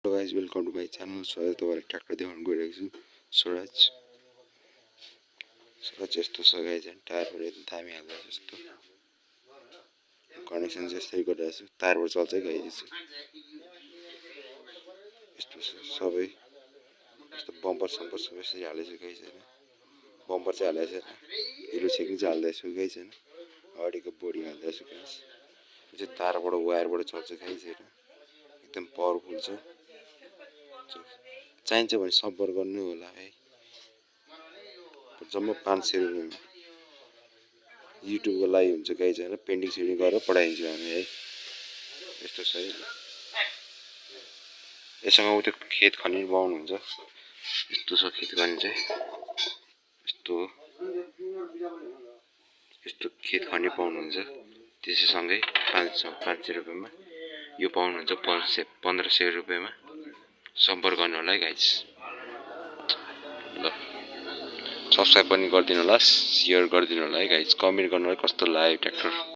Hello guys, welcome to my channel. So आज तपाईँलाई tractor देखाउन गइरहेको छु। स्वराज यस्तो छ गाइस, टायरहरू एकदम दामी हाल्दैछ। यस्तो कनेक्सन चाहिँ यस्तै गरिरहेको छु, तारबाट चल्छ गाइस। यस्तो छ सबै, यस्तो बम्पर सम्पर सबै यसरी हालेको छु गाइस हैन। बम्पर चाहिँ हालेको छैन, हिरो चेकिङ चाहिँ हाल्दैछु गाइस हैन। अगाडिको बोडी हाल्दैछु गाइस। यो चाहिँ तारबाट वायरबाट चल्छ गाइस हैन। एकदम पावरफुल छ। चाहिन्छ भने सम्पर्क गर्नु होला है। जम्मा 500 रुपैयाँमा युट्युबको लागि हुन्छ गाइस हैन। पेन्डिङ सेन्डिङ गरेर पठाइदिन्छु हामी है। यस्तो छ है। यससँग उतै खेत खन्ने पाउनुहुन्छ। यस्तो छ खेत खन्ने चाहिँ। यस्तो खेत खन्ने पाउनुहुन्छ। त्यसैसँगै 500 रुपैयाँमा यो पाउनुहुन्छ। 1500 रुपैयाँमा सम्पर्क गर्नु होला है गाइस। ल सब्स्क्राइब पनि गरिदिनु होला, शेयर गरिदिनु होला है गाइस। कमेन्ट गर्नु होला कस्तो लाग्यो ट्र्याक्टर।